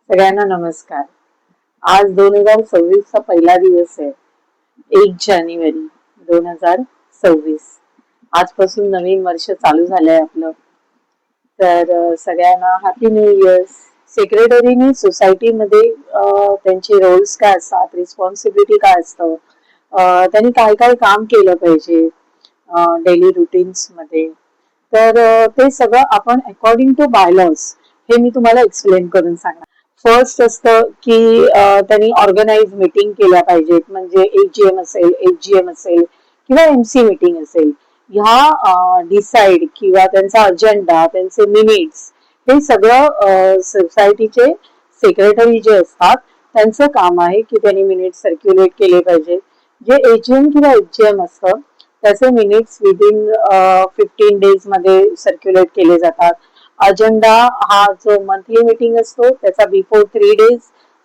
सगळ्यांना नमस्कार. आज 2026 चा पहिला दिवस आहे. 1 जानेवारी 2026. आजपासून नवीन वर्ष चालू झालंय आपलं. तर सगळ्यांना हॅपी न्यू इयर. सेक्रेटरीनी सोसायटीमध्ये त्यांचे रोल्स काय असतात, रिस्पॉन्सिबिलिटी काय असतं, त्यांनी काय काय काम केलं पाहिजे डेली रुटीन्स मध्ये. तर ते सगळं आपण अकॉर्डिंग टू बायलॉज हे मी तुम्हाला एक्सप्लेन करून सांगणार. फर्स्ट असतं की त्यांनी ऑर्गनाइज मीटिंग केल्या पाहिजेत, म्हणजे एजीएम असेल, एचजीएम असेल किंवा एमसी मीटिंग असेल. ह्या डिसाइड किंवा त्यांचा अजेंडा, त्यांचे मिनिट्स, हे सगळं सोसायटीचे सेक्रेटरी जे असतात त्यांचं काम आहे की त्यांनी मिनिट्स सर्क्युलेट केले पाहिजे. जे एजीएम किंवा एचजीएम असतं त्याचे मिनिट्स विदिन 15 डेज मध्ये सर्क्युलेट केले जातात. अजेंडा हा जो मंथली मीटिंग असतो त्याचा बिफोर 3 डेज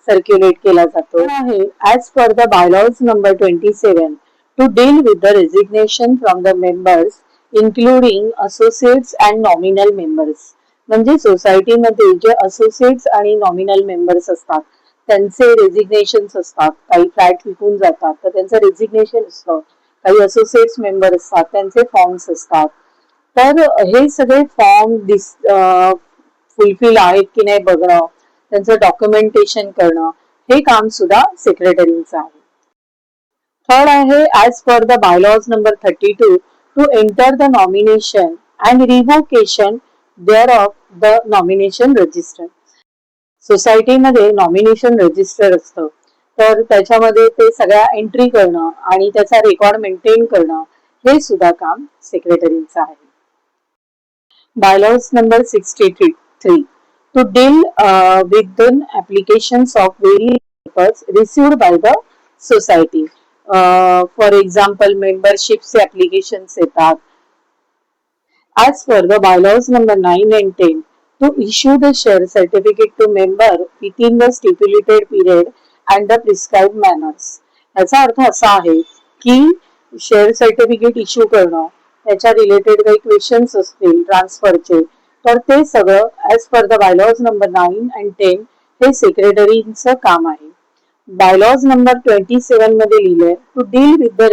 सर्क्युलेट केला जातो आहे. As per the bylaws number 27 to deal with the resignation from the members including associates and nominal members. म्हणजे सोसायटीमध्ये जे असोसिएट्स आणि नॉमिनल मेंबर्स असतात त्यांचे रेजिग्नेशन असतात. काही फ्लॅट विकून जातात तर त्यांचं रेजिग्नेशन असतं. काही असोसिएट्स मेंबर असतात त्यांचे फॉर्म्स असतात. तर हे सगळे फॉर्म फुलफिल आहेत की नाही बघणं, त्यांचं डॉक्युमेंटेशन करणं, हे काम सुद्धा सेक्रेटरीचं आहे. थर्ड आहे as per the bylaws number 32 to enter the nomination and revocation thereof the nomination register. सोसायटीमध्ये नॉमिनेशन रजिस्टर असतं तर त्याच्यामध्ये ते सगळ्या एंट्री करणं आणि त्याचा रेकॉर्ड मेंटेन करणं हे सुद्धा काम सेक्रेटरीचं आहे. Bylaws number 63 to deal with the applications of various papers received by the society. For example, membership's applications येतात. As per the bylaws number 9 and 10 to issue the share certificate to member within the stipulated period and the prescribed manners. याचा अर्थ असा आहे की share certificate issue करणं, त्याच्या related काही questions असतील ट्रान्सफरचे, तर ते सगळं as per the bylaws number 9 and 10 हे सेक्रेटरीचं काम आहे. बायलॉज नंबर 27 मध्ये लिहिलंय to deal with the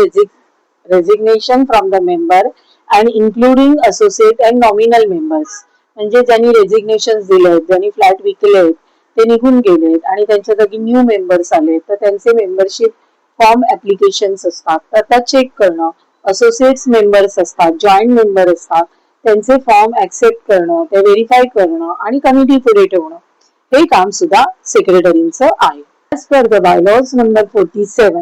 resignation from the member and including associate and nominal members. म्हणजे ज्यांनी रेजिग्नेशन दिलेत, ज्यांनी फ्लॅट विकलेत, ते निघून गेलेत आणि त्यांच्या जागी न्यू मेंबर्स आले तर त्यांचे मेंबरशिप फॉर्म ऍप्लिकेशन्स असतात तर त्या चेक करणं. असोसिएट्स मेंबर्स असतात, जॉईंट मेंबर असतात, त्यांचे फॉर्म ऍक्सेप्ट करणं, ते व्हेरीफाय करणं आणि कमिटी पुढे ठेवणं, हे काम सुद्धा सेक्रेटरीचं आहे. As per the bylaws number 47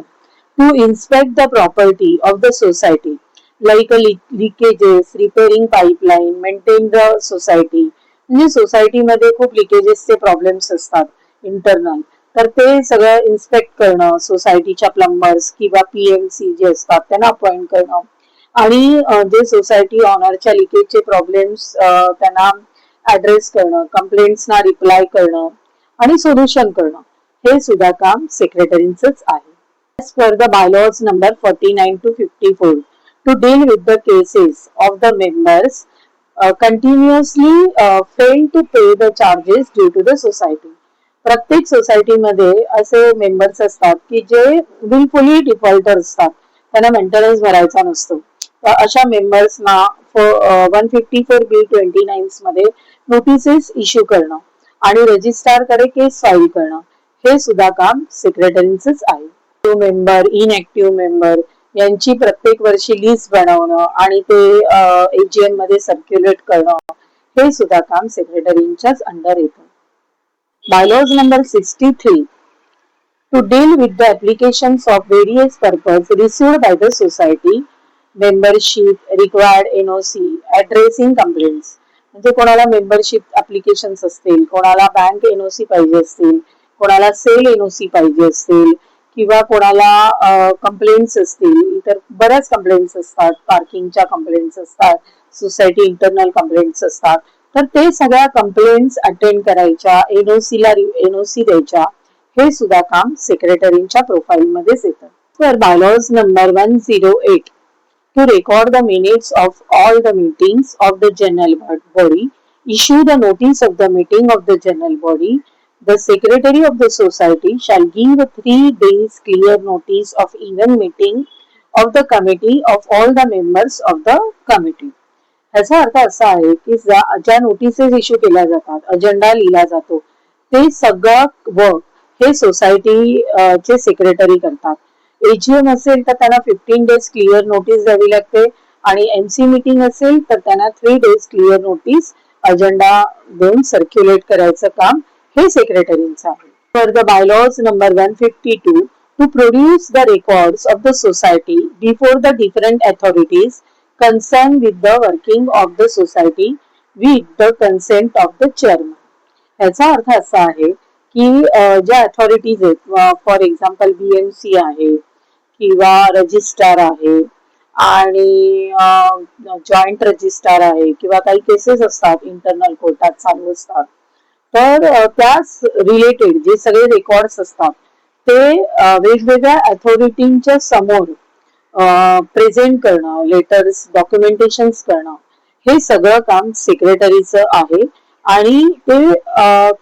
to inspect the property of the society like leakages, repairing pipeline, maintain the society. म्हणजे सोसायटीमध्ये खूप लिकेजेसचे प्रॉब्लेम्स असतात इंटरनल, तर ते सगळं इन्स्पेक्ट करणं, सोसायटीच्या प्लंबर्स किंवा पीएमसी जे असतात त्यांना अपॉइंट करणं आणि जे सोसायटी ऑनरच्या लिकेजचे प्रॉब्लेम्स त्यांना ऍड्रेस करणं, कंप्लेंट्सना रिप्लाय करणं आणि सोल्युशन करणं, हे सुद्धा काम सेक्रेटरीचंच आहे. As per the bylaws number 49 to 54 to deal with the cases of the members continuously fail to pay the charges due to the society. प्रत्येक सोसायटीमध्ये असे मेंबर्स असतात की जे विलफुली डिफॉल्टर असतात, त्यांना मेंटेनन्स भरायचा नसतो. तर अशा मेंबर्सना 154B29 मध्ये नोटिसेस इश्यू करणं आणि रजिस्ट्रारकडे केस फाईल करणं, हे सुद्धा काम सेक्रेटरीचंच आहे. मेंबर, इनऍक्टिव्ह मेंबर यांची प्रत्येक वर्षी लिस्ट बनवणं आणि ते एजीएम मध्ये सर्क्युलेट करणं, हे सुद्धा काम सेक्रेटरीच्याच अंडर येतं. Bylaws number 63 to deal with the applications of various purpose received by the society, membership, required NOC, addressing complaints. म्हणजे कोणाला मेंबरशिप ऍप्लिकेशन्स असतील, कोणाला बँक एनओसी पाहिजे असतील, कोणाला सेल एनओसी पाहिजे असतील किंवा कोणाला कंप्लेंट्स असतील, इतर बऱ्याच कंप्लेंट्स असतात, पार्किंगच्या कंप्लेंट्स असतात, सोसायटी इंटरनल कंप्लेंट्स असतात, तर ते सगळ्या कंप्लेंट्स अटेंड करायच्या, एनओसीला एनओसी द्यायच्या, हे सुद्धा काम सेक्रेटरीच्या प्रोफाईल मध्येच येतं. तर bylaws number 108 to record the minutes of all the meetings of the general body, issue the notice of the meeting of the general body, The secretary of the society shall give 3 days clear notice of even meeting of the committee of all the members of the committee. ह्याचा अर्थ असा आहे की ज्या notices issue केल्या जातात, agenda लिहिला जातो, ते सगळं वर्क हे सोसायटी चे सेक्रेटरी करतात. एजीएम असेल तर त्यांना 15 डेज क्लिअर नोटीस द्यावी लागते आणि एमसी मीटिंग असेल तर त्यांना 3 डेज क्लिअर नोटीस अजेंडा देऊन सर्क्युलेट करायचं काम हे सेक्रेटरींचं आहे. For the bylaws number 152 to produce the records of the society before the different authorities concerned with the working of the society with the consent of the chairman. याचा अर्थ असा आहे की ज्या अथॉरिटीज आहेत, फॉर एक्झाम्पल बीएमसी आहे किंवा registrar आहे आणि जॉईंट रजिस्ट्रार आहे किंवा काही केसेस असतात इंटरनल कोर्टात चालू असतात, तर त्याच रिलेटेड जे सगळे रेकॉर्ड्स असतात ते वेगवेगळ्या अथॉरिटींच्या समोर प्रेझेंट करणं, लेटर्स डॉक्युमेंटेशन करणं, हे सगळं काम सेक्रेटरीचं आहे आणि ते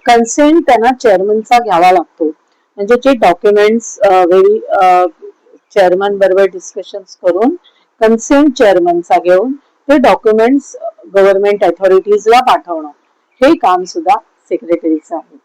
कन्सेंट त्यांना चेअरमनचा घ्यावा लागतो. म्हणजे जे डॉक्युमेंट्स चेअरमन बरोबर डिस्कशन्स करून कन्सेंट चेअरमनचा घेऊन ते डॉक्युमेंट्स गव्हर्नमेंट अथॉरिटीजला पाठवणं, हे काम सुद्धा सेक्रेटरीचं आहे.